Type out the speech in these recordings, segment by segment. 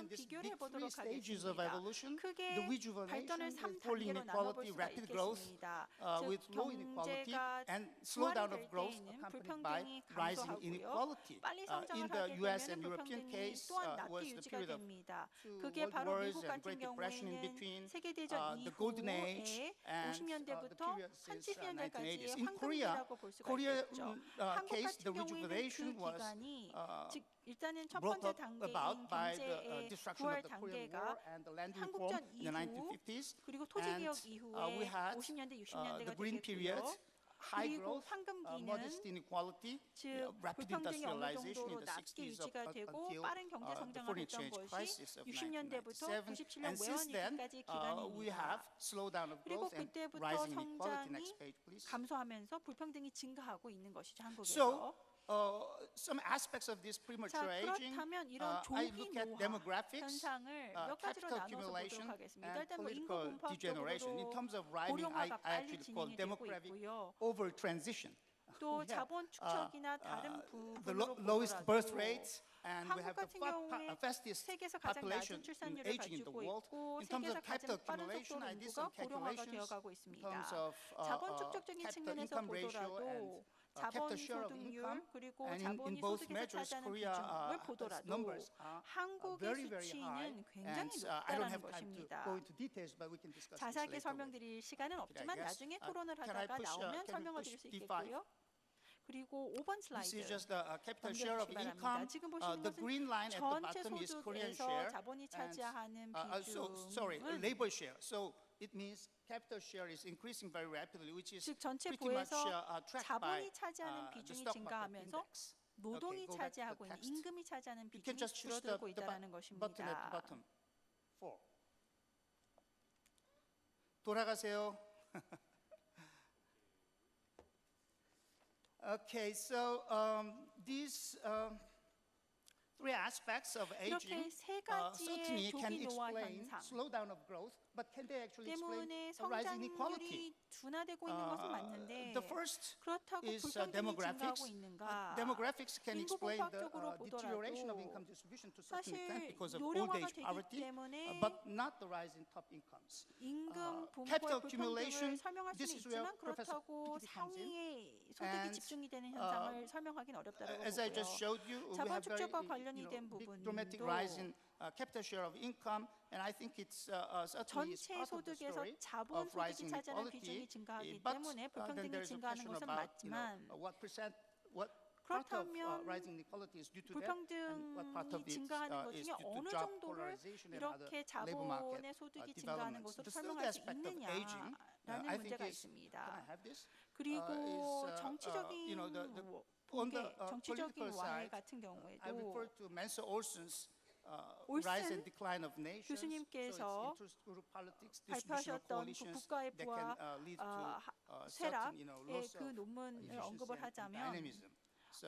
in these 비교를 big three 해보도록 stages of 하겠습니다. evolution, the 크게 발전을 rejuvenation, 3단계로 full inequality, 나눠볼 수가 rapid growth, 있겠습니다. with 즉 low inequality, 경제가 and slowdown 부활이 of 될 growth 때에는 accompanied by 불평등이 rising 감소하고요. inequality. 빨리 In 성장을 the 하게 US 되면 and European 불평등이 case 또한 낮게 was the 유지가 period of 됩니다. two 그게 world 바로 wars 미국 and 같은 Great Depression in 경우에는 between, 세계대전 the golden age, 이후에 and the 50년대부터 period 한 since 70년대까지의 1980s. In Korea, 황금기라고 볼 수가 Korea 있겠죠. 한국 case, the 같은 경우에는 그 rejuvenation was 기간이 즉 일단은 첫 brought 번째 up 단계인 about by the 경제의 destruction 부활 of the Korean 단계가 War and the land reform 한국전 in the 이후 1950s. 그리고 토지개혁 And 이후에 we had 50년대, the 60년대가 green period, 되겠고요. high 그리고 growth, 황금기는 modest inequality, 즉 rapid 불평등이 어느 industrialization 정도로 in the 낮게 60s 유지가 되고 until 빠른 경제 the 성장을 foreign 했던 exchange 것이 crisis of 60년대부터 1997. 97년 And since then, 외환위기까지 we have 기간입니다. slowdown of 그리고 growth and 그때부터 rising inequality. 성장이 Next page, please. 감소하면서 불평등이 증가하고 있는 것이죠, 한국에서. So, some aspects of this premature 자, aging, 그렇다면 이런 I 조기 look at 노화 demographics, 현상을 몇 가지로 capital 나눠서 accumulation, 보도록 하겠습니다. and 일단 뭐 인구 political degeneration. In 분포학적으로 terms of rhyming, 고령화가 I 빨리 actually call 진행이 되고 demographic 있고요. over transition. 또 We have, 자본 축적이나 다른 the 부분으로 lowest birth 보더라도 rates, and we 한국 have the 같은 경우에 fastest 세계에서 가장 population 낮은 출산율을 aging in the 가지고 world. 있고 In terms 세계에서 of capital 가장 빠른 accumulation, 속도로 I did 인구가 some 고령화가 calculations 되어가고 in 있습니다. terms of 자본 축적적인 capital 측면에서 income ratio 보더라도 and 자본 capital share of 소득률 income. 그리고 And 자본이 in both 소득에서 measures, 차지하는 Korea 비중을 보더라도 numbers are 한국의 very, very high. 수치는 굉장히 And I don't 높다는 have time to 것입니다. go into details, but we can discuss this 자세하게 later. 설명드릴 시간은 없지만 guess? 나중에 토론을 Can I 하다가 push, 나오면 can we 설명을 push 드릴 수 D5? 있겠고요. 그리고 5번 This is 슬라이드 just the capital share of 넘겨주시기 바랍니다. income. 지금 보시는 The 것은 green line at the 전체 bottom is Korean 소득에서 share. 자본이 And, 차지하는 sorry, 비중은 labor share. So it means capital share is increasing very rapidly, which is 즉 전체 pretty much 부에서 tracked by 자본이 차지하는 the 비중이 stock market 증가하면서 index. 노동이 Okay, go back to 차지하고 the 있는 text. 임금이 차지하는 You can 비중이 just push 줄어들고 the 있다는 button at the 것입니다. bottom. 4. 돌아가세요. Okay, so these three aspects of aging 이렇게 세 certainly 가지의 can 조기 노화 explain 현상 slowdown of growth, but can they actually explain 때문에 a rise in equality? 성장률이 둔화되고 있는 것은 맞는데 The first 그렇다고 is 불평등이 demographics. 증가하고 있는가? Demographics can 인구 explain the 분포학적으로 deterioration of 보더라도 income distribution to a certain 사실 extent because of old 노령화가 age 되기 poverty, 때문에 but not the rise in top incomes. 임금 capital 분포의 accumulation, 불평등을 설명할 this 수는 is where 있지만 Professor 그렇다고 Piketty comes in. 상위의 소득이 And, 집중이 되는 현상을 설명하기는 어렵다고 As I just 보고요. showed you, we 자본 have very 축적과 관련이 된 big dramatic 부분도 rise in capital share of income, and I think it's certainly is 전체 part of the 소득에서 story 자본 of 소득이 rising 차지하는 inequality. 비중이 증가하기 But 때문에 then 불평등이 there is a 증가하는 question 것은 about 맞지만 what part of 그렇다면 rising inequality is due to that, and what part of 불평등이 it 증가하는 것 is 중에 due to 어느 job 정도를 polarization and other 이렇게 labor market 자본의 소득이 증가하는 developments. 것으로 The third 설명할 수 aspect of aging, 있느냐라는 I think 문제가 is, can I 있습니다. have this? 그리고 is, 정치적인 on 붕괴, the 정치적인 political 와해 side, 같은 I refer 경우에도 to Mansell Olson's 올슨 rise and decline of nations. 교수님께서 So it's intergroup politics, distributional 발표하셨던 그 coalitions 국가의 that 부와 can lead to certain, 쇠락의 loss 그 of 논문을 efficiency 언급을 and 하자면 dynamism. So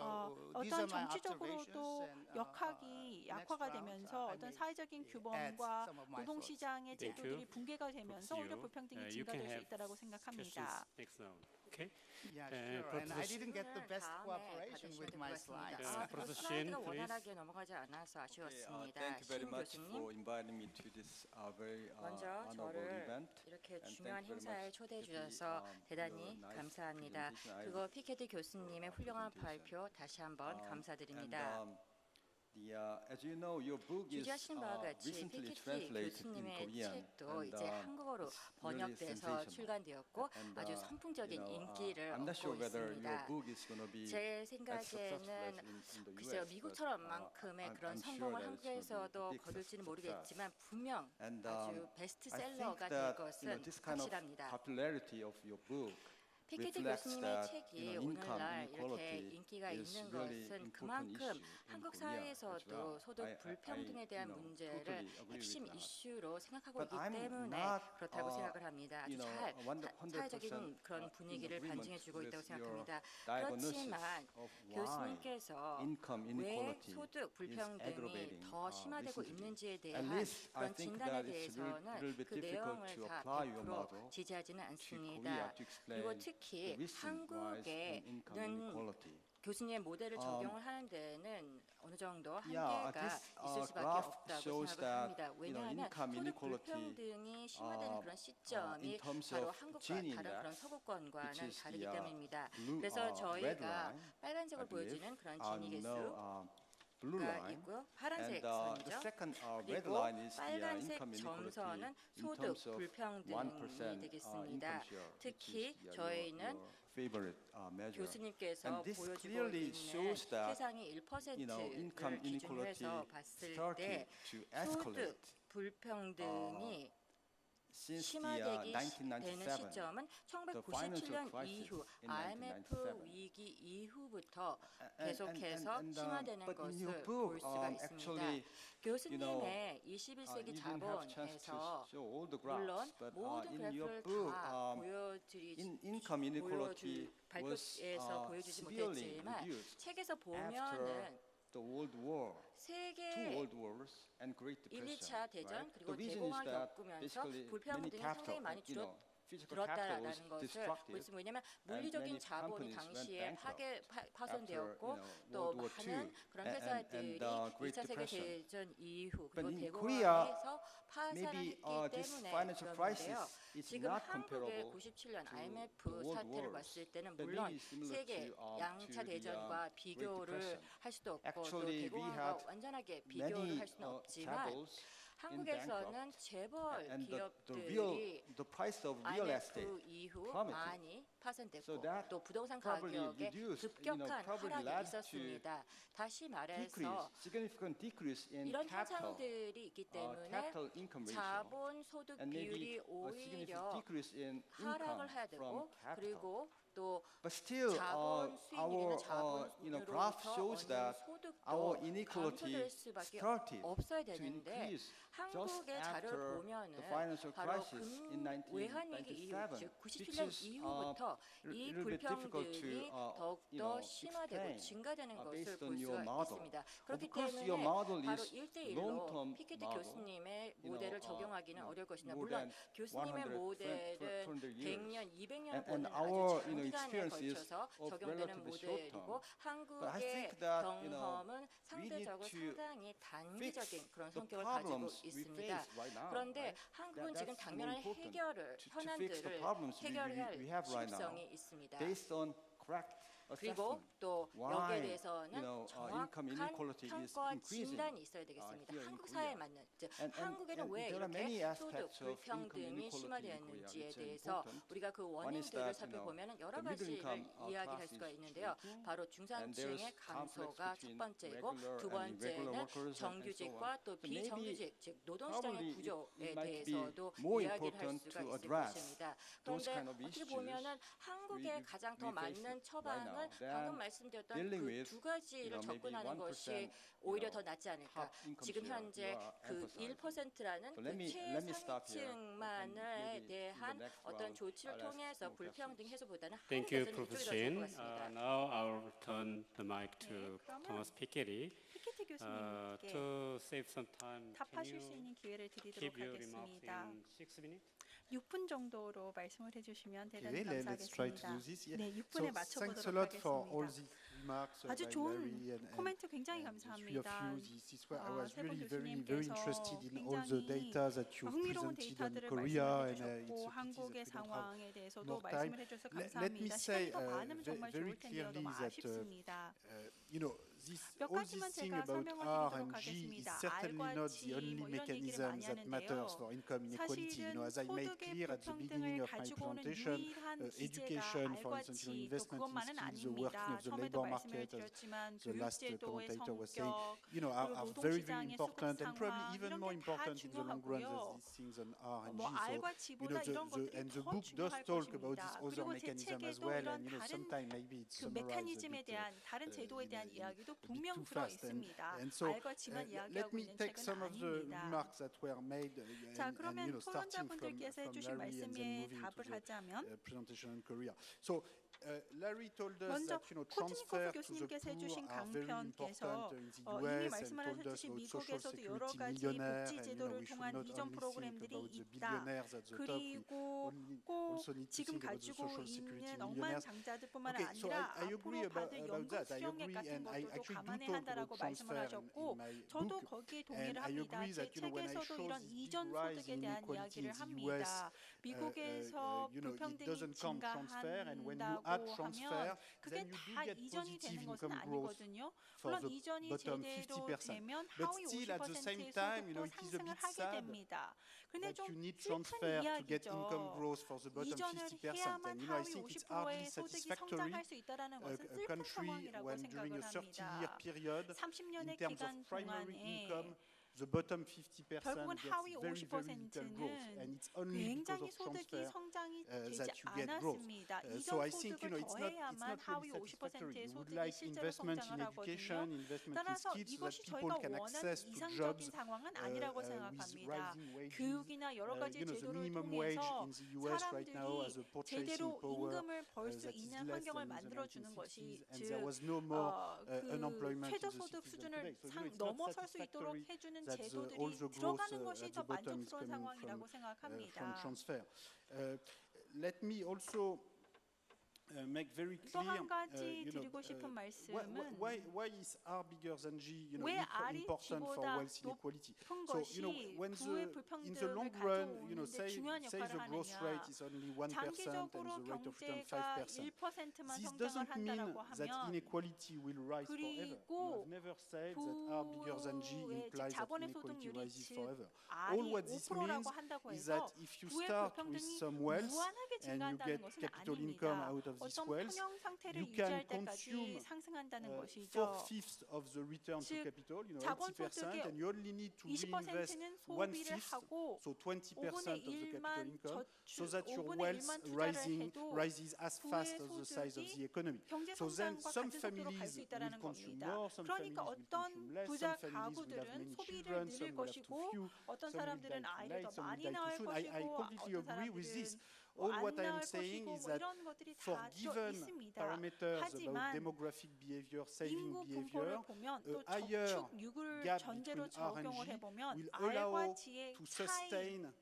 these 어떤 are my 정치적으로도 observations, and 역학이 next 약화가 round, 되면서 I 어떤 may 사회적인 add 규범과 some of my 노동시장의 thoughts. 제도들이 붕괴가 되면서 오히려 불평등이 You can 증가될 수 have 있다고 생각합니다. questions next round. Okay. Yeah, sure. And I didn't get the best 다음에 cooperation 받으시면 with 될 my 것 같습니다. slides. 아, Professor 그리고 Shin, 슬라이드가 please. 원활하게 넘어가지 않아서 아쉬웠습니다. Thank you very 신 much 교수님, for inviting me to this very 먼저 honorable 저를 event. 이렇게 And 중요한 thank you very 행사에 much 초대해 for the, 주셔서 대단히 nice 감사합니다. presentation. I 그리고 피케티 교수님의 훌륭한 발표 다시 한번 감사드립니다. As you know, your book is 주지하신 바와 같이 recently 피케티 translated in 교수님의 Korean. 책도 And, 이제 한국어로 it's really 번역돼서 sensational. 출간되었고 And, 아주 선풍적인 인기를 I'm not 얻고 sure whether your 있습니다. book is going to be 제 as successful as 생각에는 in the 글쎄요, US. 미국처럼만큼의 but, 그런 I'm sure 성공을 that it's going to be 한국에서도 a big 거둘지는 success. 모르겠지만 분명 And 아주 I think 베스트셀러가 될 that 것은 this kind of 확실합니다. popularity of your book 피케티 reflects 교수님의 that 책이 income 오늘날 이렇게 inequality 인기가 is 있는 really 것은 important 그만큼 issue in 한국 Korea as 사회에서도 well. 소득 불평등에 대한 문제를 totally agree 핵심 with that. 이슈로 생각하고 But 있기 I'm 때문에 not, 그렇다고 생각을 합니다. 아주 잘 100% 사회적인 그런 in 분위기를 agreement 반증해주고 있다고 with your 생각합니다. diagnosis 그렇지만 of why 교수님께서 income 왜 inequality 소득 is 불평등이 aggravating 더 심화되고 recently. 있는지에 At 대한 least I 그런 think 진단에 that it's a 대해서는 little bit 그 difficult 내용을 to 다 apply your 100% model 지지하지는 to 않습니다. Korea to explain 그리고 the 특히 recent rise in income 한국에는 inequality. 교수님의 모델을 적용을 하는 데는 어느 정도 Yeah, 한계가 this 있을 수밖에 graph 없다고 shows 생각을 합니다. that 왜냐하면 income 소득 inequality 불평등이 심화되는 그런 시점이 in terms 바로 of 한국과 Gini 다른 그런 index, 서구권과는 which is 다르기 the 때문입니다. blue, 그래서 red 저희가 line, 빨간색을 I believe. 보여주는 그런 No, 지니 개수가 blue line. 있고요. 파란색 And the 선이죠. second red 그리고 line is the 빨간색 income inequality 점선은 in 소득 terms of 불평등이 1% 되겠습니다. income share, which 특히 is 저희는 your favorite measure. 교수님께서 And this 보여주고 clearly 있는 shows that, 세상이 1%를 income 기준으로 inequality 해서 봤을 started 때 to escalate 소득 불평등이 since the 심화되기 되는 1997. 시점은 the financial 1997년 crisis 이후 in IMF 1997. 위기 이후부터 And- 계속해서 and, 심화되는 but in your 것을 book, 볼 수가 있습니다. actually, 교수님의 you 21세기 didn't have chance to 자본에서 show all the 물론 graphs, but 모든 in your 그래프를 book, 다 보여드리지 income inequality was 발표에서 보여주지 severely 못했지만 reduced 책에서 after 보면은 the World War, two 세계 World Wars, and Great 1, Depression. 2차 대전 right? 그리고 The reason is 대공황 that 겪으면서 basically many 불평등이 capital, 상당히 많이 physical capital was 줄었다라는 것을 destructive. 볼수 뭐냐면 and 물리적인 many 자본이 companies went 당시에 bankrupt 파손되었고 after, 또 World War II 많은 그런 and 회사들이 Great 2차 세계 Depression. 대전 이후 But 그리고 in 대공황에서 파산을 Maybe 했기 this 때문에 financial crisis 그런데요. is 지금 not 한국의 comparable 97년 to IMF the world 사태를 wars, 봤을 때는 but 물론 maybe similar 세계 to 양차 the 대전과 Great 비교를 Depression. 할 수도 없고 또 Actually, we 대공황과 had 완전하게 비교를 many 할 수는 없지만 chaebols in 한국에서는 bankrupt, 재벌 and 기업들이 the price of real estate IMF 이후 plummeted. 많이 파산됐고 So that 또 부동산 probably 가격에 reduced, 급격한 probably 하락이 led to 있었습니다. 다시 decrease, 말해서 significant decrease in 이런 capital, 현상들이 있기 때문에 capital income ratio, 자본 소득 and maybe 비율이 a significant 오히려 decrease in income 하락을 해야 from 되고 capital. 그리고 또 But still, 자본 수익률이나 our graph shows 자본으로부터 that 소득도 our inequality 감소될 수밖에 started 없어야 to 되는데 increase just 한국의 자료를 after 보면은 the financial 바로 crisis in 외환위기 이후 1997, 즉 which 97년 is 이후부터 이 little bit difficult to, 불평등이 더욱더 심화되고 explain, 증가되는 것을 based 볼 on your 수가 model. 있습니다. 그렇기 Because your 때문에 model 바로 is 1대1로 long-term 피케티 model, 교수님의 모델을 적용하기는 어려울 것이나 more 물론 than 교수님의 100, 모델은 200 years. 100년, 200년 And 보는 our, 아주 장기간에 experience is 걸쳐서 of 적용되는 relatively short 모델이고 term. But I 한국의 think that, 경험은 we need 상대적으로 to 상당히 단기적인 그런 the 성격을 가지고 problems we 있습니다. face right now. 그런데 right? 한국은 지금 That's more 당면한 important 해결을 to fix the 현안들을 problems 해결해야 할 we have right now, 심성이 있습니다. based on correct 그리고 assessment. 또 Why, 여기에 대해서는 income 정확한 inequality is 평가와 increasing, 진단이 있어야 되겠습니다. here in 한국 Korea. 사회에 맞는 즉 한국에는 왜 there are many 이렇게 소득 aspects of income 불평등이 inequality in Korea 심화되었는지에 which are 대해서 important. 우리가 그 One is 원인들을 that, 살펴보면 여러 the middle 가지를 income 이야기할 class 수가 is 있는데요. shrinking, 바로 and 중산층의 there's 감소가 conflicts 첫 between 번째이고 regular 두 and irregular 번째는 workers and so 정규직과 on. 또 So maybe 비정규직 즉 노동시장의 probably 구조에 it might be 대해서도 more 이야기를 할 important 수가 to 있을 address 것입니다. those 그런데 kind of 어떻게 issues 보면은 한국에 we 가장 더 face 맞는 right 처방은 now 방금 than 말씀드렸던 dealing 그 with, 두 가지를 maybe 접근하는 것이 1%, 오히려 더 낫지 않을까. top income 지금 share 현재 you are 그 emphasizing. 1%라는 So 그 let me stop here, and 최상위층만에 maybe in 대한 the next 어떤 round 조치를 I'll ask 통해서 more 불평등 questions. 해소보다는 Thank you, 한국에서는 Professor 이쪽이 더 좋을 것 Shin. 같습니다. Now I'll return the mic to 그러면 Thomas Piketty. 피케티 교수님께 To save some time, can 답하실 수 you 있는 기회를 드리도록 keep your remarks 하겠습니다. in 6 minutes? 6분 정도로 말씀을 해주시면 대단히 Okay, let's try to 감사하겠습니다. do this. Yeah. 네, So 6분에 thanks a 맞춰보도록 lot for all 하겠습니다. these remarks 아주 by 좋은 Larry and 코멘트 굉장히 the three of 감사합니다. you. This is where I 아, was 세 분 really very 교수님께서 interested in all the 굉장히 data that you 흥미로운 presented on 데이터들을 Korea, 말씀해 and 주셨고 it's a pity 한국의 that we don't have 상황에 대해서도 more time. 말씀을 해주셔서 Let me 감사합니다. say 시간이 더 많으면 정말 very 좋을 텐데요. clearly 너무 that 아쉽습니다. you know, this, 몇 all 가지만 this thing 제가 about 설명을 R 드리도록 and G is 하겠습니다. certainly R과 not G the only 뭐 이런 얘기를 mechanism 많이 that matters 하는데요. for income inequality. You know, as I made 사실은 clear at the beginning 소득의 of my 가지고 오는 presentation, 유일한 기제가 education, for R과 instance, G you know, 또 investment in 그것만은 skills, the working 아닙니다. of the 처음에도 labor 말씀을 market, as 드렸지만 the last 교육제도의 commentator was saying, 성격 you know, are 그리고 very, very 노동시장의 important, 수급 and probably 상황 even 이런 more 게 다 important in the long run than 중요하고요. these things on R and G. 뭐 So, R과 you G보다 know, 이런 것들이 and the 더 book does 중요할 talk about 것입니다. this other 그리고 제 mechanism as 책에도 well, 이런 and you know, 다른 sometimes maybe it's 그 summarized a 메커니즘에 bit, 대한 다른 제도에 대한 이야기도 분명 too 들어 fast. 있습니다. And so, R과 G만 let 이야기하고 me 있는 take 책은 some of the 아닙니다. remarks that were made, 자, and you 그러면 know, starting 토론자분들께서 from 해주신 Larry and then 말씀에 moving 답을 to the 하자면 presentation on Korea. So Larry told us 먼저 that, you know, 코트니코프 transfer to the 교수님께서 poor 해주신 are very 강편께서 important in the 이미 US and 말씀하셨듯이 told us about social 미국에서도 여러 security 가지 millionaire 복지 and 제도를 we should 통한 not 이전 only think 프로그램들이 about the 있다. billionaires at the top. We 그리고 꼭 also need to 지금 think about the 가지고 social security 있는 억만 millionaires. 장자들뿐만 Okay, so 아니라 I agree 앞으로 받을 about 연금 that. I 수령액 agree, 같은 and I 것들도 actually do 감안해야 talk 한다라고 about 말씀을 transfer 하셨고 in my 저도 book. 거기에 And 동의를 I 합니다. agree 제 that when I 책에서도 show 이런 this big 이전 rise 소득에 in 대한 inequality 이야기를 in the 합니다. US, 미국에서 it 불평등이 doesn't count transfer, and when you add 증가한다고 transfer, 하면 그게 then you do 다 get 이전이 positive 되는 것은 income growth 아니거든요. for 물론 the 이전이 bottom 제대로 50%. 되면 But 하위 still, at the same 50%의 time, 소득도 it is a 상승을 bit 하게 sad 됩니다. 근데 that 좀 you need 슬픈 transfer to get income 이야기죠. growth for the bottom 이전을 50%. 해야만 And I 하위 think it's hardly 50%의 소득이 satisfactory 성장할 수 있다는 것은 a 슬픈 country 상황이라고 when during 생각을 a 30-year 합니다. period, in 30년의 terms of 기간 primary 동안에 income, the bottom 50% 결국은 gets 하위 very, very little growth. 50%는 And it's only because 굉장히 of 소득이 transfer 성장이 되지 that you get growth. 않았습니다. So I 이전 think 소득을 it's 더해야만 not 하위 really satisfactory. 50%의 We would 소득이 like 실제로 investment in 성장을 education, 하거든요. investment in 따라서 skills, so that 이것이 people 저희가 can 원하는 access to 이상적인 jobs 상황은 아니라고 with 생각합니다. rising wages. 교육이나 여러 가지 The 제도를 minimum wage 통해서 in the US right now has a 사람들이 purchasing 제대로 power 임금을 벌 수 that is 있는 less 환경을 than in the 만들어주는 1960s, 것이 and there 즉 was no more 그 unemployment in the 최저소득 cities than 수준을 today. So it's not 넘어설 수 있도록 satisfactory 해주는 that all 제도들이 the growth 들어가는 것이 at 더 the bottom is 만족스러운 coming 상황이라고 from 생각합니다. transfer. Let me also make very 또 clear, 한 가지 드리고 싶은 말씀은 why is R bigger than G, 왜 R이 important for G보다 wealth inequality? 높은 So, 것이 when 부의 in the long 불평등을 run, 가져오는데 say 중요한 the 역할을 growth 하느냐. rate is only 1% and 장기적으로 the rate of return 경제가 5%. 1%만 This 성장을 doesn't mean 한다라고 that 하면 inequality will rise forever. 그리고 I've never said that R bigger than G 부의 implies that 자본의 inequality 소득률이 rises 즉 forever. R이 All what this 5%라고 means 한다고 is 해서 that if you 부의 start with 불평등이 some wealth 무한하게 and you 증가한다는 get 것은 capital income 아닙니다. out of this 어떤 wealth, 평형 상태를 you can 유지할 때까지 consume 상승한다는 것이죠. 4/5 of the return to 즉, capital, 자본 80%, 소득의 and you only need to reinvest 20%는 소비를 1/5, 하고 so 20% 5분의 of the capital 1만 income, so 저축, that your 5분의 wealth 1만 투자를 해도 rises as 부의 fast as the size of 소득이 the economy. 경제 So then 성장과 some 같은 속도로 갈 families 수 will 있다는 consume 겁니다. more, some 그러니까 families will 어떤 consume less, 부자 some families will have 가구들은 many 소비를 children, 늘릴 some will have too 것이고 few, 어떤 some will 사람들은 die too 아이를 late, 더 some will 많이 die too 낳을 soon. I 것이고 completely 어떤 agree with this. 사람들은 All 안 what I am 낳을 saying 것이고 is 뭐 that 이런 것들이 for 다 또 given 있습니다. parameters about 하지만 demographic behavior, saving 인구 behavior, 분포를 보면 또 higher 저축육을 gap 전제로 between R and 적용을 G 해보면 will R과 allow G의 to 차이 sustain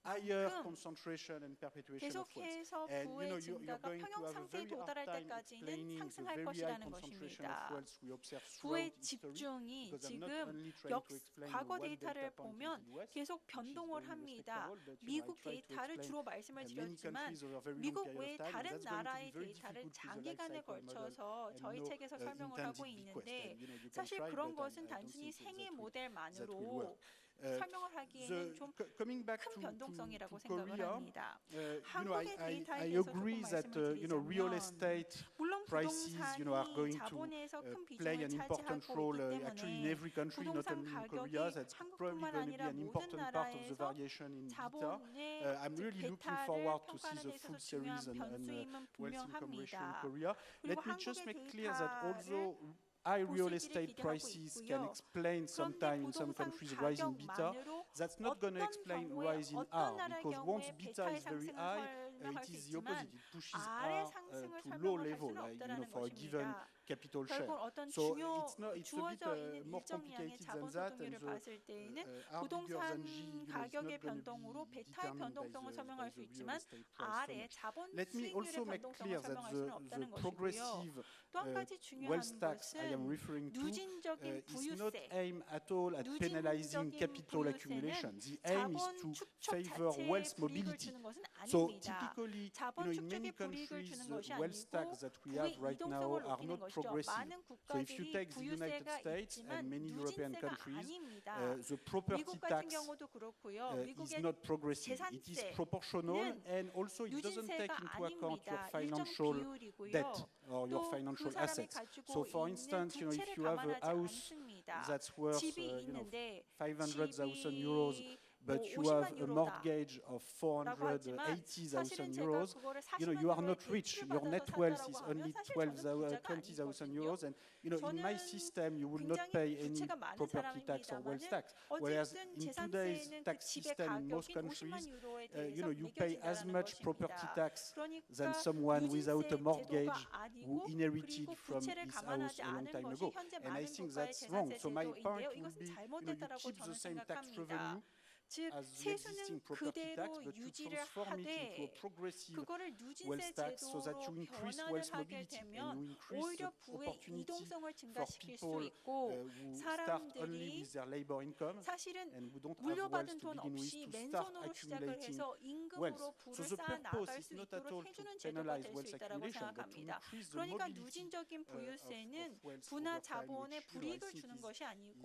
higher 만큼 concentration and perpetuation of wealth. 계속해서 And 부의 you're 증가가 going to 평형 have a 상태에 very hard 도달할 time 때까지는 explaining the 상승할 very high 것이라는 concentration 것입니다. of wealth we observe 부의 throughout history. 집중이 Because I'm 지금 not only trying to explain 과거 one 데이터를 data point in 보면 the US, 계속 which is 변동을 very 합니다. respectable, but 미국 I try to 데이터를 explain 주로 말씀을 many 드렸지만 countries over a very long 미국 period 외 of time, and 다른 that's going to 나라의 be very 데이터를 difficult with the 장기간에 life cycle model 걸쳐서 and 저희 no 책에서 설명을 하고 intended bequest. 있는데 And, you can 사실 try, 그런 but 것은 I don't 단순히 think 생애 that will 모델만으로 work. 설명을 하기에는 좀 coming back 큰 to 변동성이라고 생각을 Korea, 합니다. I 한국의 데이터에 대해서 agree 조금 that 말씀을 real 드리자면 estate 물론 prices, 부동산이 are going to 자본에서 큰 play 비중을 an important 차지하고 role 있기 actually in 때문에 every country, not 부동산 only in 가격이 Korea. That's probably 한국뿐만 going to be 아니라 an 모든 important part of the 나라에서 variation in beta. 자본의 I'm really looking 베타를 forward to see 평가하는 the 데 있어서 full 중요한 series and 변수임은 wealth income ratio in 분명합니다. Korea. 그리고 Let me just 한국의 make clear that 데이터를 although high real 보시기를 estate 기대하고 prices can 있고요. explain 그런데 sometimes in some 부동산 countries rising beta, 가격만으로 that's not going to 어떤 explain 경우에 rise in 어떤 R, 나라의 because once 경우에 beta 베타의 is very 상승을 high, 설명할 it 수 is the 있지만 opposite. It pushes R의 R 상승을 to low 설명할 level, 수는 없다라는 for a given 것입니다. capital share. 결국 어떤 So 중요 it's a bit 주어져 있는 more 일정 양의 complicated 자본 than that, 소득률을 and 봤을 때에는 R bigger than 부동산 G, is 가격의 not going to 변동으로 be 베타의 determined 변동성을 by 설명할 수 the real 있지만 estate price so R의 much. 자본 Let me also 수익률의 make 변동성을 clear that 설명할 수는 the 없다는 것이고요. progressive 또 한 가지 중요한 wealth tax I am 것은 referring to 누진적인 is not 부유세, aimed at all at penalizing 누진적인 capital 부유세는 accumulation. The aim is 자본 to 축적 favor 자체에 wealth 불이익을 mobility. 주는 것은 So 아닙니다. typically, 자본 in many 축적에 불이익을 countries, 주는 the 것이 wealth 아니고 tax that we 부의 have right now 이동성을 are 높이는 not 것이죠. progressive. 많은 So if you 국가들이 take the United 부유세가 States 있지만 and many European 누진세가 countries, 아닙니다. the property 미국 같은 tax 경우도 그렇고요. is 미국의 not progressive. It is 재산세는 proportional, and also it doesn't take 누진세가 into account your 아닙니다. 일정 financial 비율이고요. debt or your 또 financial 그 사람이 assets. 가지고 So for 있는 instance, if 부채를 you have a 감안하지 house 않습니다. that's worth 집이 있는데 500,000 euros but you have a mortgage of 라고 하지만 480,000 사실은 제가 euros, 그거를 you are 40만 not 유로의 rich. 대출을 Your net 받아서 wealth 샀다라고 is 하면 only 사실 저는 부자가 20,000 아니거든요. euros, and in my 저는 system you will not 굉장히 pay any 부채가 많은 property tax or wealth 사람입니다만은 tax. Whereas 어쨌든 in today's 재산세는 그 tax 집의 system in most 가격인 countries, 50만 유로에 you 대해서 pay as 매겨진다는 much property 것입니다. tax than 그러니까 someone without a 누진세 mortgage 제도가 who 아니고 inherited 그리고 from 부채를 his house 감안하지 a long 않은 time 것이 ago. 현재 And I 많은 think 국가의 that's wrong. 재산세 So my 제도인데요. point would 이것은 be, you 잘못됐다라고 keep the 저는 same tax 생각합니다. revenue 즉 as the existing 세수는 property tax, 그대로 but you 유지를 transform it into a 하되 progressive 그거를 wealth 누진세 tax so that 제도로 you increase 변환을 wealth 하게 mobility and 되면 you increase 오히려 the 부의 opportunity 이동성을 for 증가시킬 수 people 있고 who start only 사람들이 with their labor income 사실은 and who don't have wealth 물려받은 to 돈 begin with 없이 to start 맨손으로 시작을 accumulating 해서 wealth. 임금으로 부를 So the 쌓아 나갈 purpose 수 is not at all 있도록 to 해주는 제도가 penalize 될 수 wealth 있다고 accumulation, but to 생각합니다. increase the 그러니까 mobility 누진적인 부유세는 of wealth 부나 over time, 자본에 which, I 불이익을 think 주는 is 것이 아니고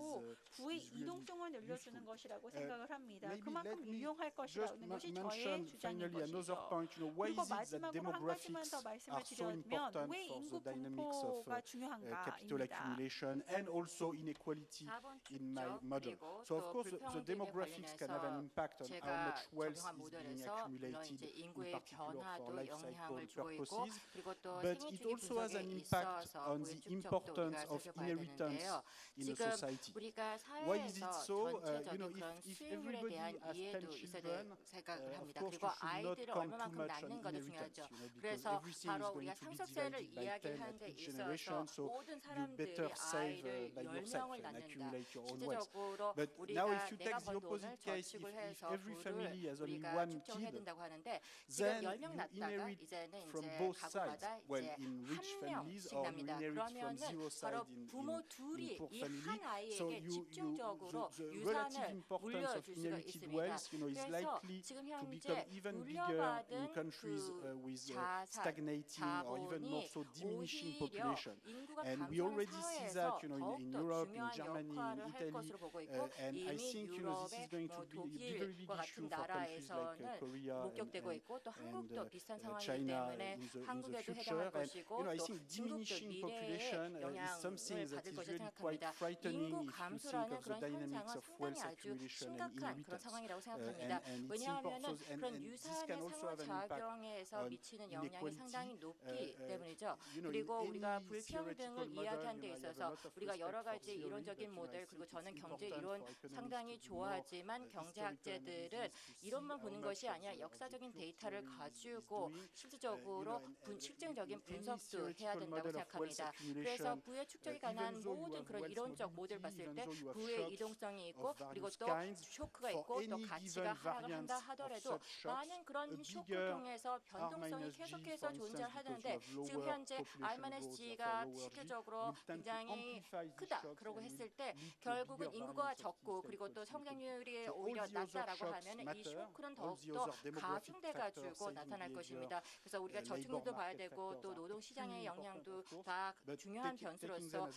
부의 is really 이동성을 늘려주는 useful. 것이라고 생각을 합니다. Maybe 그만큼 let me 유용할 just 것이라는 것이 저의 mention 주장인 finally another 것이죠. point. Why 그리고 is it that 마지막으로 한 가지만 demographics 더 말씀을 are so 드리면 important 왜 for 인구 the dynamics of 분포가 capital 중요한가입니다. accumulation and also inequality 4번 in my 축적 model? 그리고 So of 또 course the 불평등에 demographics can have an 관련해서 impact on how 제가 much wealth 적용한 is being 모델에서 물론 accumulated, 이제 in 인구의 particular for 변화도 life cycle 영향을 주고 있고 purposes. 그리고 또 But it 생애주기 also has 분석에 an impact 있어서 on 부의 the 축적도 importance 우리가 of 살펴봐야 inheritance 되는데요. in a 지금 society. 우리가 Why is it 사회에서 so? 전체적인 그런 If 수익률에 everybody 대한 has 10 이해도 있어야 children, 된다고 생각을 of 합니다. course 그리고 you should not 아이들을 come too 얼마만큼 much on 낳는 것도 inheritance, 중요하죠. because 그래서 everything is 바로 going 우리가 to be 상속세를 divided by 10 이야기하는 at 데 each 있어서 generation, so 모든 you 사람들이 better save 아이를 by yourself 10명을 and 낳는다. accumulate your own wealth. 실제적으로 But now if 우리가 you 내가 take the 번 돈을 opposite case, 저축을 if 해서 every family 부를 has only 우리가 one 측정해야 kid, 된다고 하는데 지금 then 10명 you 낳다가 inherit 이제는 from 이제 both sides. 가구마다 Well, 이제 in rich 한 families 명씩 or you 납니다. inherit from 그러면은 zero 바로 side in 부모 둘이 poor 이 family. 한 So 아이에게 집중적으로 the relative 유산을 importance of 물려줄 수가 inherited 있습니다. wealth, is 그래서 likely 지금 to become 현재 even bigger in 물려받은 countries 그 with 자산, stagnating or even more 자본이 so diminishing 오히려 population. 인구가 And we 감소하는 already see 사회에서 that, in 더욱더 Europe, in 중요한 Germany, in 역할을 할 Italy, 것으로 보고 있고 and I 이미 think this 유럽의 is going 뭐 to be a very big 독일과 issue 같은 for countries like 나라에서는 Korea 목격되고 있고 또 한국도 and 비슷한 상황이기 China 때문에 in the 한국에도 future. 해당할 And 것이고 I 또 think 중국도 diminishing 미래에 population is something 영향을 that 받을 is 것이라 really quite 생각합니다. frightening 인구 if you think 감소라는 of the 그런 dynamics 현상은 of 상당히 wealth 아주 accumulation and 심각한 그런 inheritance. 상황이라고 생각합니다. And it's 왜냐하면 important, 그런 and this 유산의 can also have an impact 상호작용에서 on 미치는 영향이 inequality. 상당히 높기 때문이죠. In 그리고 우리가 any 불평등을 theoretical model, 이야기하는 데 I have a 있어서 lot of 우리가 여러 respect for 가지 theory, 이론적인 but I 모델 think 그리고 it's 저는 경제 important 이론 for economists 상당히 to do more 좋아하지만 경제학자들은 이론만 보는 것이 아니라 역사적인 데이터를 가지고 실질적으로 실증적인 분석도 해야 된다고 생각합니다. 그래서 부의 축적에 관한 모든 그런 이론적 모델 봤을 때 부의 이동성이 있고 그리고 또 쇼크가 있고 또 가치가 하락을 한다 하더라도 많은 그런 쇼크를 통해서 변동성이 계속해서 존재하는데 지금 현재 R-G가 실질적으로 굉장히 크다 그러고 했을 때 결국은 인구가 적고 그리고 또 성장률이 오히려 낮다라고 하면 이 쇼크는 더욱더 가중돼 가지고 나타날 것입니다. 그래서 우리가 저축률도 봐야 되고 또 노동 시장의 영향도 다 중요한 변수로서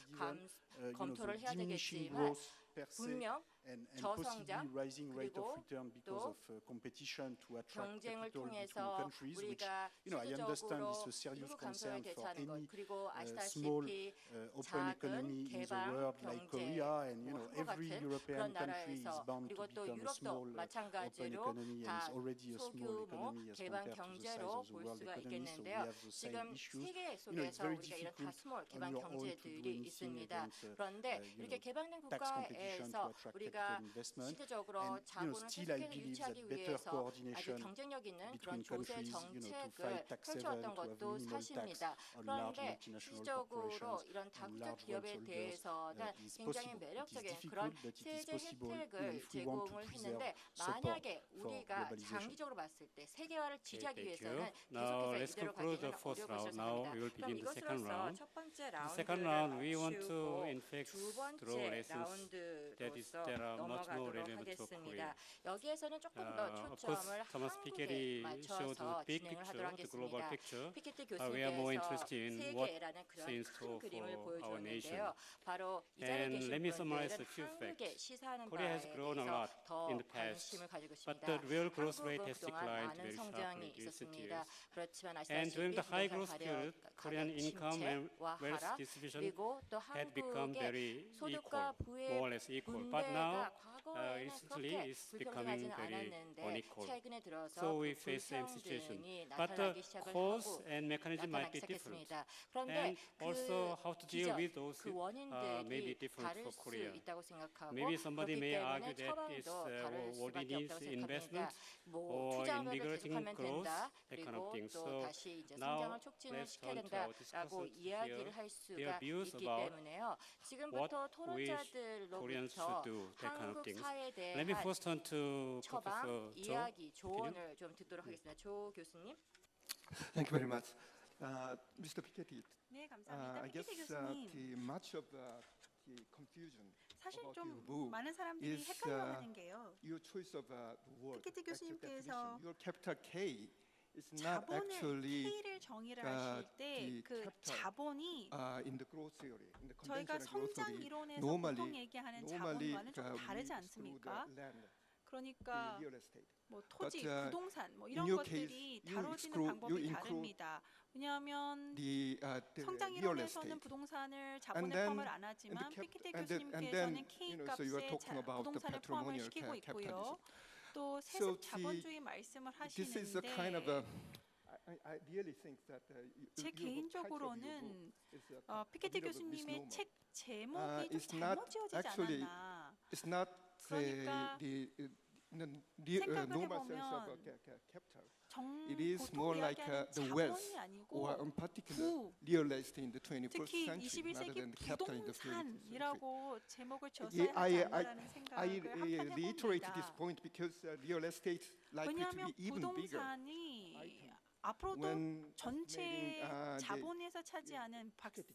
검토를 해야 되겠지만 분명 저성장 그리고 또 경쟁을 통해서 우리가 실질적으로 인구 감소에 대처하는 것 그리고 아시다시피 작은 개방 경제 한국 같은 그런 나라에서 그리고 또 유럽도 마찬가지로 다 소규모 개방 경제로 볼 수가 있겠는데요. 지금 세계 속에서 우리가 이런 다스몰 개방 경제들이 있습니다. 그런데 이렇게 개방된 국가에서 우리가 실질적으로 자본을 계속해서 유치하기 위해서 아주 경쟁력 있는 그런 조세 정책을 펼쳐왔던 것도 사실입니다. 그런데 실질적으로 이런 다국적 기업에 대해서는 굉장히 매력적인 그런 세제 혜택을 제공을 했는데 만약에 우리가 장기적으로 봤을 때 세계화를 지지하기 위해서는 Now 계속해서 let's 이대로 conclude the 가기는 fourth 어려울 round. 것으로 Now 생각합니다. we will 그럼 begin the second 이것으로서 round. 첫 번째 The second round we want to 라운드를 in fact 두 draw 번째 lessons that is 라운드로서 there are much more 넘어가도록 relevant to 하겠습니다. Korea. 여기에서는 조금 더 Of course, 초점을 Thomas 한국에 Piketty showed the 맞춰서 big 진행을 picture, 하도록 the global 하겠습니다. picture. 피케티 We are more 교수님께서 interested in what 세계라는 그런 is in 큰 store 그림을 for our nation. 보여주었는데요. 바로 이 자리에 And 계신 let me summarize 분들은 a few 한국에 facts. 시사하는 Korea has 바에 grown a 대해서 lot 더 in the past, 관심을 가지고 but 있습니다. the real growth rate 한국은 has 그동안 declined 많은 very 성장이 sharply in recent 있었습니다. years. 그렇지만 And during the high 아시다시피 growth period, Korean income and wealth 하락 distribution 그리고 또 had become 한국의 very 소득과 equal, 부의 more or less equal. But now 분배가 recently 그렇게 is 불평등하지는 becoming very 않았는데 unequal. 최근에 들어서 So we 그 face the same situation. 불평등이 But the 나타나기 시작을 cause 하고 and mechanism might 나타나기 be different. 시작했습니다. 그런데 And also how to deal 기전, with those 그 may be 원인들이 different 다를 for 수 Korea. 있다고 생각하고 Maybe somebody 그렇기 may 때문에 argue that it's 처방도 다를 what it 수밖에 needs 없다고 investment 생각합니다. 뭐 or 투자를 invigorating 계속하면 growth, 된다. that kind of 그리고 thing. 또 So 다시 이제 now 성장을 촉진을 let's 시켜야 turn to our 된다라고 discussers 이야기를 here, 할 their 수가 views 있기 about 때문에요. what 지금부터 we Koreans 토론자들로부터 should do, that kind of 한국 things. 사회에 Let me 대한 first turn to 처방, Professor Jo. 이야기, 조언을 좀 듣도록 하겠습니다. 조 교수님. Thank you very much. Mr. Piketty, 네, 감사합니다. I guess 피케티 교수님. much of the confusion 사실 about 좀 your book 많은 사람들이 is, 헷갈려하는 게요. your choice of word. 피케티 actual 교수님께서 definition. Your capital K is not 자본을 actually K를 정의를 하실 때 the 그 capital, 자본이 in the growth theory, in the 저희가 conventional growth 성장 theory. 이론에서 normally- 보통 얘기하는 normally 자본과는 좀 we 다르지 exclude 않습니까? the land, 그러니까 the real estate. 뭐 토지, But, 부동산 뭐 in 이런 your 것들이 case, you 다뤄지는 exclude- 방법이 you include 다릅니다. 왜냐하면 The 성장 real 이론에서는 estate. 부동산을 자본에 then- 포함을 안 하지만 cap- 피케티 and then, 교수님께서는 K so you are 값에 talking about the 부동산을 포함을 patrimonial 시키고 있고요. capitalism. 또 So 세습 자본주의 말씀을 This is a kind of 하시는데 I really think that 제 your title of your book 개인적으로는 is a kind 피케티 of a 교수님의 misnomer. 책 제목이 좀 it's not 잘못 지어지지 actually- 않았나. It's not 그러니까 the 생각을 normal sense of 해보면 capital. 정 It is 보통 more like 이야기하는 the wealth, 자본이 아니고 or in particular 부, real estate in the 21st 특히 century, rather 21세기 than the capital in the 20th century. 부동산이라고 제목을 지었어야 Yeah, 하지 않나라는 생각을 I 한편 reiterate this 해봅니다. point because real estate likely to 왜냐하면 be even bigger 부동산이 앞으로도 when 전체 the 자본에서 차지하는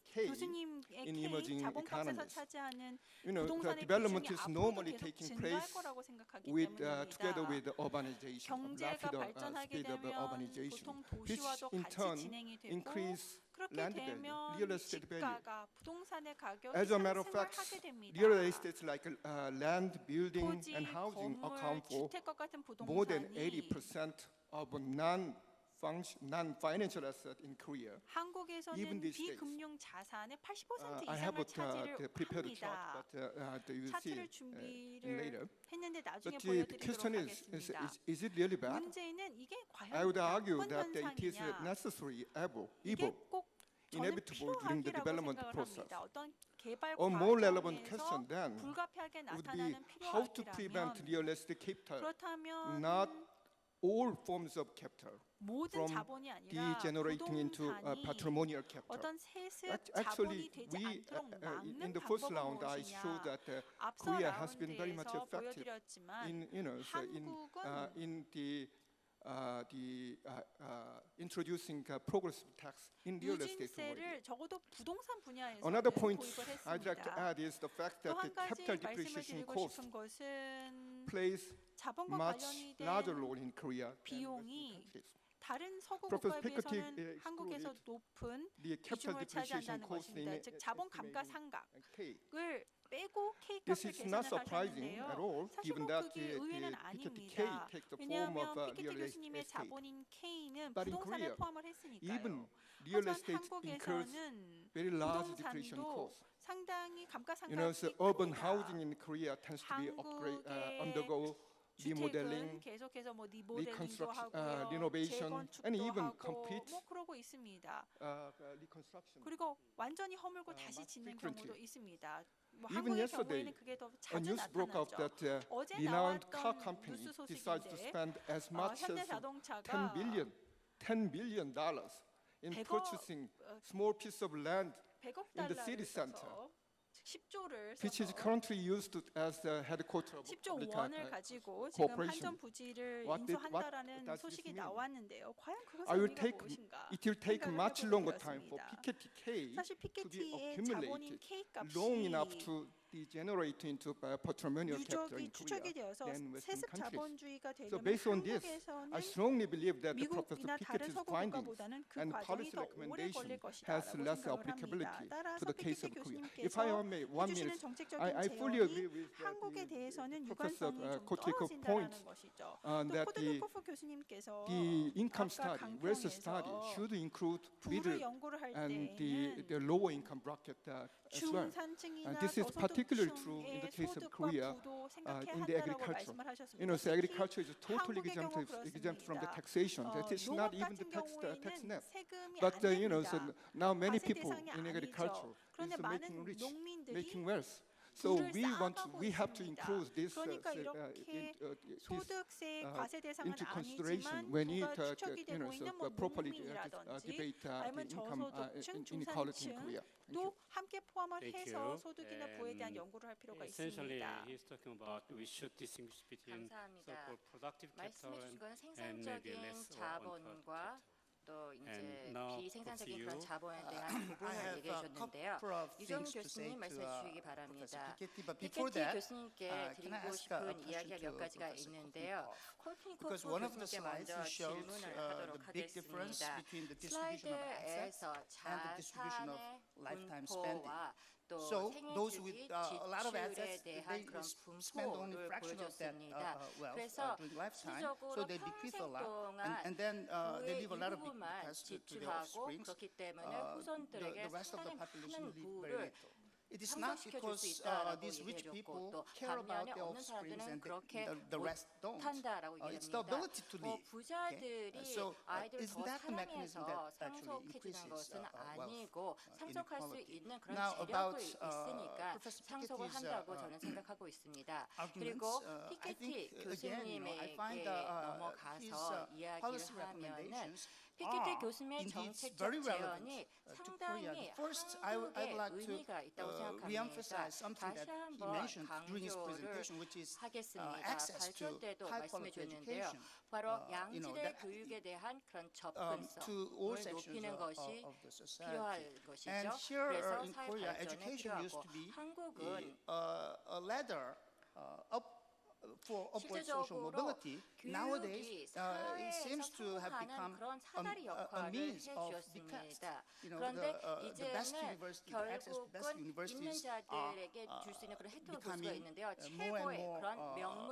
K 교수님의 in K emerging 자본값에서 economies. 차지하는 you know the 부동산의 development 비중이 is 앞으로도 normally 계속 taking 증가할 place 거라고 생각하기 with together 때문입니다. with the urbanization, 경제가 rapid 발전하게 speed of 되면 urbanization, 보통 which 도시화도 in 같이 turn 진행이 되고 increase 그렇게 land value, 되면 real estate value. 집가가 부동산의 가격이 As a matter of 상승을 fact, 하게 됩니다. real estate like land, building, 토지, and housing 건물, account for 주택과 같은 more than 부동산이 80% of non-financial asset in Korea. Even 한국에서는 these days. 비금융 자산의 80% I have 이상을 a 차지를 prepared chart, 합니다. but you will see 차트를 it 준비를 later. 했는데 나중에 But the 보여드리도록 question 하겠습니다. is it really bad? 문제는 이게 I 과연 would argue 나쁜 that it is 현상이냐 necessary, 이게 evil, 꼭 저는 inevitable during the 필요하기라고 development 생각을 process. 합니다. 어떤 개발 Or more relevant 과정에서 question then 불가피하게 would be 나타나는 how to prevent 필요함이라면 real estate capital, 그렇다면 not all forms of capital, 모든 from 자본이 아니라 degenerating into 부동산이 patrimonial capital. 어떤 세습 Actually, 자본이 되지 we 않도록 막는 in the first 방법은 round I showed 무엇이냐. that 앞서 Korea has been very much 라운드에서 effective 보여드렸지만 in 한국은 in introducing progressive tax in real estate already. 누진세를 적어도 부동산 분야에서 Another point 도입을 I'd like to 했습니다. add is the fact 또 that the 한 가지 capital 말씀을 depreciation 드리고 cost 싶은 것은 plays 자본과 much 관련이 larger 된 role in Korea than 비용이 Western countries. 다른 서구 Professor 국가에 Piketty 비해서는 한국에서 excluded 높은 The capital 비중을 depreciation 차지한다는 cost in 것입니다. 즉 자본 감가 estimating K. 상각을 빼고 This K값을 is not 계산을 surprising at 하셨는데요. all, 사실 given 뭐 that 그게 의외는 Piketty K 아닙니다. takes the form of 왜냐하면 피케티 real 교수님의 estate. 자본인 K는 But in 부동산을 Korea, 포함을 Even 했으니까요. real 하지만 estate incurs 한국에서는 very large depreciation 부동산도 costs. 상당히 You know, so 감가상각이 urban 큽니다. housing in Korea tends to be undergo 주택은 remodeling, 계속해서 뭐 리모델링도 reconstruction, 하고요, renovation, 재건축도 and even 하고 complete 뭐 그러고 있습니다. reconstruction. 그리고 완전히 허물고 다시 much 짓는 frequently. 경우도 있습니다. 뭐 Even 한국의 yesterday, 경우에는 그게 더 A 자주 news broke out 나타나죠. that 어제 renowned car 나왔던 company 뉴스 decides to 소식인데 spend as much as 현대자동차가 $10 billion in 100억, purchasing small piece of land 100억 in the 달러를 city center, 써서 10조를 which is 써서 currently used as the headquarters of 10조 public 원을 가지고 지금 corporation. 한전 부지를 What 인수한다라는 does this 소식이 mean? 나왔는데요. 과연 그것의 I will 의미가 take 무엇인가? it will take 생각을 much 해보게 longer time for 되었습니다. Piketty K 사실 to be 피케티의 자본인 accumulated K long enough 값이 to degenerate into patrimonial capital 유적이 in 추적이 Korea 되어서 than Western 세습 countries. 자본주의가 So 되려면 based on this, I 한국에서는 strongly believe that the Professor 미국이나 다른 Piketty's 서구 findings 국가보다는 그 and 과정이 policy 더 오래 recommendation 걸릴 것이다라고 has less 생각을 applicability 합니다. 따라서 to the case 피케티 of Korea. If I 교수님께서 may, 1 해주시는 minute, 정책적인 I fully agree 제언이 with 한국에 the 대해서는 Professor 유관성이 좀 Kotelnikov point 떨어진다는 것이죠. that 또 코드니코프 교수님께서 the income 아까 study, versus study, 강평에서 should include 부를 middle 연구를 할 and 때에는 the lower income bracket as well. 중산층이나 This is 저소득층에 particularly true in the 계층의 case of 소득과 Korea. 부도 생각해야 In the 한다라고 agriculture. 말씀을 하셨습니다. You know, so 특히 agriculture is totally 한국의 경우 exempt from the 그렇습니다. taxation. That is 농업 not even 같은 the tax 경우에는 net. 세금이 But 안 you know, so 냅니다. now many 과세 people 대상이 in 아니죠. agriculture 그런데 is making 많은 rich, 농민들이 making wealth. So 부를 we have to 쌓아가고 include 있습니다. this 그러니까 이렇게 소득세 과세 대상은 into 아니지만 consideration when you 부가 축적이 you know, 되고 있는 so 뭐 properly 농민이라든지 debate the 아니면 income 저소득층, inequality in Korea. Thank you. 또 함께 포함을 Thank 해서 you. 소득이나 부에 대한 연구를 할 필요가 Essentially, 있습니다. he's talking about we should distinguish between 감사합니다. so-called productive capital 말씀해 주신 건 and maybe 생산적인 less or 자본과 또 이제 And now 비생산적인 for 그런 you, 자본에 대한 I 부분을 have 얘기해 a 주셨는데요. couple of 유정민 things to say 교수님 말씀해 to 주시기 Professor 바랍니다. Piketty. But before 피케티 that, 교수님께 can I 드리고 ask a 싶은 question 이야기가 to 몇 가지가 Professor 있는데요. 콜피니코프 Because one of the 교수님께 slides 먼저 shows 질문을 the 하도록 big difference 하겠습니다. between the distribution of assets 슬라이드에서 and the distribution of 자산의 lifetime spending. 분포와 또 So those 생애 with 주기 a lot of 지출에 assets, 대한 they 그런 spend only a 분포를 fraction of that 보여줬습니다. wealth 그래서 during lifetime, 실질적으로 so they bequeath a 평생 lot, 동안 and then they 부의 leave a lot of 일부분만 bequests to their 지출하고 offsprings. 그렇기 때문에 The 후손들에게 rest of the 상당히 population 많은 leave very 부를 little. It is not 상속시켜 줄 수 because 있다라고 these rich 얘기해줬고 people 또 care about 반면에 their 없는 offsprings 사람들은 and 그렇게 the rest don't. 못한다라고 It's the 얘기합니다. ability to 뭐 live. 부자들이 So, 아이들을 isn't 더 that the mechanism 사랑해서 that actually 상속해 주는 increases 것은 wealth 아니고 상속할 수 inequality? 있는 그런 Now, 재력이 about, 있으니까 Professor 상속을 Piketty's, 한다고 저는 생각하고 있습니다. 그리고 arguments, I 피케티 think again, I find 교수님에게 his 넘어가서 이야기를 policy 하면은 recommendations 피케티 are 교수님의 indeed 정책적 very relevant 제언이 to Korea. 상당히 First, I would 한국에 like to 의미가 있다고 생각합니다. re-emphasize something 다시 that he 한번 mentioned during his 강조를 presentation, which is 하겠습니다. access to 발표 때도 high 말씀해 quality 줬는데요. education. 바로 you know, 양질의 that, 교육에 대한 그런 to 접근성을 all sections 높이는 것이 of the society. 필요할 And 것이죠. here 그래서 in 사회 Korea, 발전에 education used 필요하고 to be 한국은 a ladder up for upward social 실질적으로 mobility. Nowadays, 교육이 it 사회에서 seems to have 성공하는 become 그런 사다리 a 역할을 means of bequest. 해주었습니다. You know, 그런데 the best 이제는 university, the access to best 결국은 있는 universities 자들에게 are 줄 수 있는 그런 혜택을 볼 수가 becoming 있는데요. more and 최고의 more 그런 명문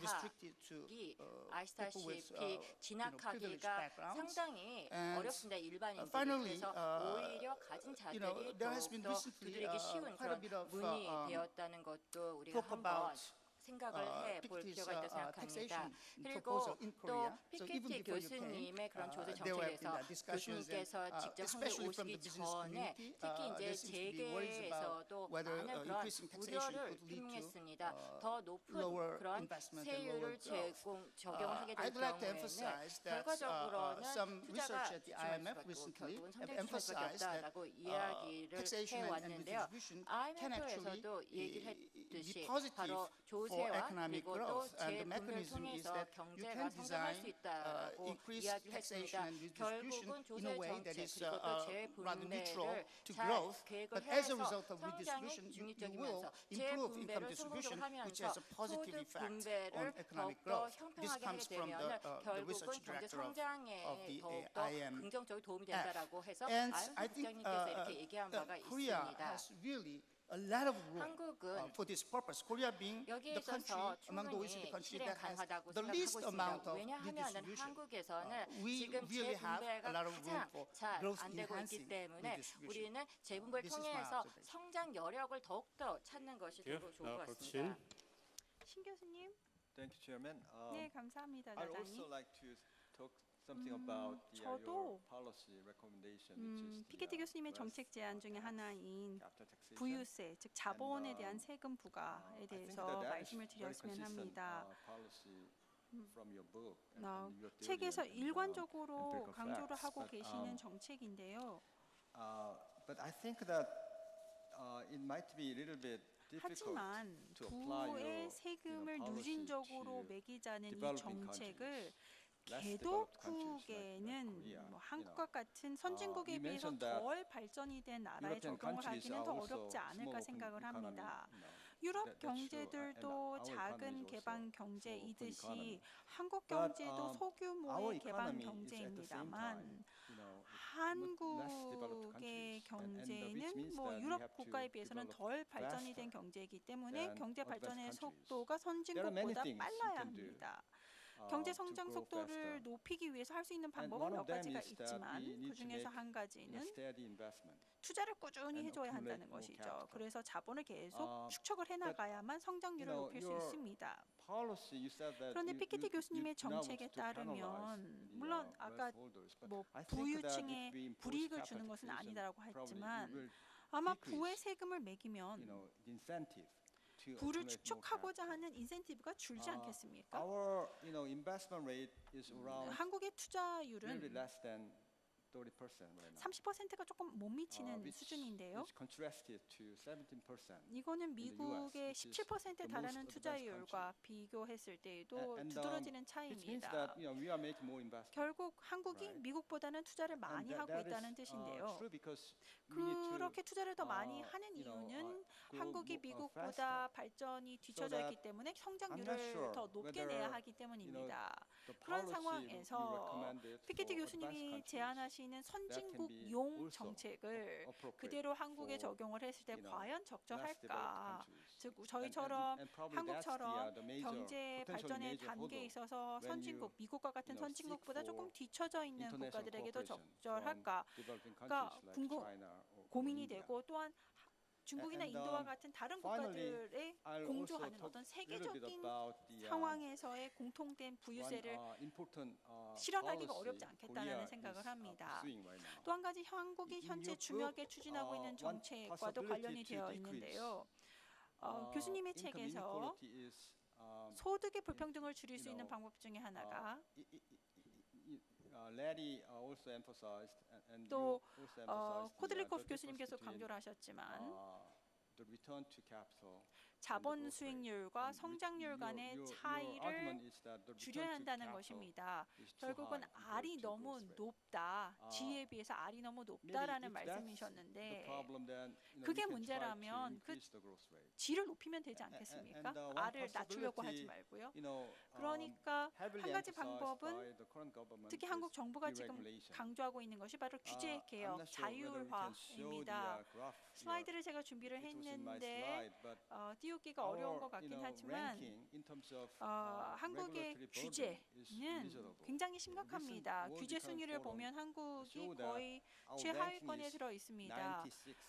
restricted to 대학이 people with 아시다시피 privileged 진학하기가 backgrounds. 상당히 And, 어렵습니다. 일반인들이. finally, 그래서 오히려 가진 자들이 there has been 더욱더 recently 두드리기 쉬운 quite a 그런 bit of 문이 되었다는 것도 우리가 talk 한번 about 생각을 해볼 Piketty's 필요가 있다고 생각합니다. taxation 그리고 proposal in 또 Korea. So even 피케티 before you came, 교수님의 그런 조세 there were 정책에서 discussions and, 교수님께서 직접 한국에 especially from the 오시기 business 전에 community, 특히 이제 there seems to be worries about 재계에서도 whether 많은 그런 increasing taxation 우려를 could lead to 표명했습니다. 더 높은 lower 그런 investment and 세율을 lower growth. 적용을 하게 될 I'd like to 경우에는 emphasize that 결과적으로는 some 투자가 research at the 집중할 IMF 수밖에 없고 recently 결국은 have 선택할 수밖에 emphasized that 없다라고 이야기를 taxation and 해왔는데요. redistribution can actually IMF에서도 얘기를 be 했듯이 positive 바로 for 조세와 economic 그리고 또 growth. And the 재분배를 mechanism is 통해서 that you 경제가 can 성장할 수 design 있다고 increased 이야기를 taxation 했습니다. and redistribution 결국은 in 조세 a way that 정책 is 그리고 또 rather neutral 재분배를 to 잘 growth. 계획을 But as a 해서 result of 성장에 redistribution, you will 중립적이면서 improve income 재분배를 distribution, 성공적으로 which 하면서 has a positive 소득 effect on 분배를 economic 더욱더 growth. This 형평하게 하게 comes from 되면 the research 결국은 경제 director 성장에 of the 더욱더 IMF. 긍정적으로 도움이 된다라고 해서 And IMF I think 국장님께서 이렇게 얘기한 바가 Korea 있습니다. has really a lot of room 한국은 for this purpose. Korea being 여기에 the country 있어서 among the 충분히 OECD countries 실행 that has 가능하다고 the least 생각하고 amount 있습니다. of 왜냐하면 redistribution. 한국에서는 We 지금 really have a 재분배가 lot of room 가장 for 잘 growth 안 되고 있기 enhancing 때문에 redistribution. 우리는 재분배를 This is my 통해서 observation. 성장 여력을 더욱더 찾는 것이 예, 더 좋은 것 나 같습니다. 신 교수님, Thank you, Chairman. 네 감사합니다, I'd also 자장님. like to talk something about 저도, your policy recommendation, which is 피케티 the, 교수님의 wealth 정책 제안 중에 하나인 capital taxation. 부유세, 즉 자본에 And, 대한 세금 부과에 I think 대해서 that that is 말씀을 very 드렸으면 consistent, 합니다. policy from your book and your theory 책에서 and, 일관적으로 empirical 강조를 facts. 하고 But, 계시는 정책인데요. but I think that it might be a little bit difficult 하지만 to apply 부의 your 세금을 policy 누진적으로 to 매기자는 이 developing 정책을 less developed countries like 개도국에는 Korea, 뭐 you 한국과 같은 선진국에 you 비해서 mentioned that 덜 발전이 된 나라에 European 적용을 countries 하기는 are 더 also 어렵지 않을까 small 생각을 economy, 합니다. you know. 유럽 That's true. And 경제들도 our economy 작은 is 개방 also 경제이듯이 open economy. 한국 But, 경제도 our 소규모의 개방 economy is at the same 경제입니다만 time, you know, less developed 한국의 countries. And which 경제는 means 뭐 that we 유럽 have to 국가에 비해서는 develop 덜 발전이 된 faster 경제이기 때문에 than 경제 advanced 발전의 countries. 속도가 There are many 선진국보다 things you 빨라야 can do. 합니다. 경제 to 성장 grow 속도를 faster. 높이기 위해서 할 수 있는 And 방법은 one 몇 of them 가지가 is that 있지만 we need 그 to 중에서 make 한 가지는 steady investment. 투자를 꾸준히 and 해줘야 accumulate 한다는 more 것이죠. capital. 그래서 자본을 계속 Uh, 축적을 해나가야만 성장률을 you know, 높일 수 your 있습니다. Policy, you said that 그런데 you 피케티 교수님의 now want 정책에 to penalize 따르면 the, 물론 wealth 아까 holders, but 뭐 I think that 부유층에 if we impose 불이익을 capital 주는 것은 taxation, 아니다라고 probably 했지만 we will 아마 decrease, 부의 세금을 매기면 the incentive to 부를 accumulate more 축적하고자 capital. 하는 인센티브가 줄지 않겠습니까? Our, investment rate is around 한국의 a little bit 투자율은 less than 30% right now. 30%가 조금 못 미치는 which 수준인데요. is contrasted to 17%. 이거는 the US, 미국의 which is 17%에 the 달하는 most advanced 투자율과 비교했을 때에도 And, 두드러지는 Which means 차이입니다. that we are making more investment. 결국 한국이 Right. 미국보다는 투자를 많이 And 하고 that 있다는 is 뜻인데요. true because we need to 그렇게 투자를 더 많이 하는 grow 이유는 한국이 faster. 미국보다 발전이 뒤처져 that 있기 때문에 I'm not 성장률을 sure 더 높게 whether, 내야 하기 때문입니다. The 그런 policy 상황에서 we recommended 피케티 for 교수님이 advanced countries 제안하시는 that can be 선진국용 also 정책을 appropriate 그대로 한국에 for, 적용을 했을 때 과연 less developed 적절할까? countries. 즉 저희처럼 And probably 한국처럼 that's the major, 경제 potentially 발전의 major 단계에 hurdle 있어서 when 선진국, you, 미국과 같은 seek 선진국보다 for 조금 뒤처져 있는 international 국가들에게도 cooperation 적절할까? from developing 그러니까 countries like 궁금- China or 고민이 India. 되고 또한 중국이나 And, 인도와 같은 다른 finally, 국가들의 I'll 공조하는 also 어떤 talk a little bit 세계적인 about the, 상황에서의 공통된 부유세를 important, 실현하기가 policy 어렵지 않겠다는 Korea 생각을 is, 합니다. pursuing right now. 또 한 가지 한국이 In 현재 your 중요하게 book, 추진하고 있는 one 정책과도 possibility 관련이 to 되어 decrease, 있는데요. 교수님의 income 책에서 inequality is, 소득의 불평등을 줄일 수 you 있는 know, 방법 중에 하나가 Larry also emphasized, and 또 you also emphasized 코들리코프 the 교수님께서 difference 강조를 between, 하셨지만 the return to capital 자본 수익률과 성장률 간의 차이를 줄여야 한다는 것입니다. 결국은 R이 너무 높다, G에 비해서 R이 너무 높다라는 말씀이셨는데 그게 문제라면 그 G를 높이면 되지 않겠습니까? R을 낮추려고 하지 말고요. 그러니까 한 가지 방법은 특히 한국 정부가 지금 강조하고 있는 것이 바로 규제 개혁, 자율화입니다. 슬라이드를 제가 준비를 했는데 띄우기가 어려운 것 같긴 하지만 한국의 규제는 굉장히 심각합니다. 규제 순위를 보면 한국이 거의 최하위권에 들어 있습니다.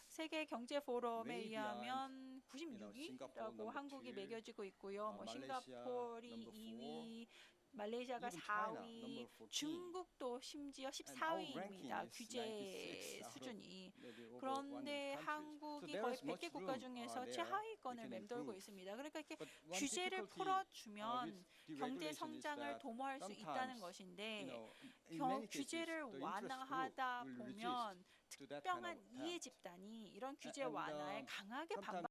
세계 경제 포럼에 의하면 96위라고 한국이 매겨지고 있고요. 뭐 싱가포르이 2위, 말레이시아가 4위, 중국도 심지어 14위입니다. 규제 수준이. 그런데 한국이 거의 100개 국가 중에서 최하위권을 맴돌고 있습니다. 그러니까 이렇게 규제를 풀어주면 경제 성장을 도모할 수 있다는 것인데 규제를 완화하다 보면 특정한 이해 집단이 이런 규제 완화에 강하게 반발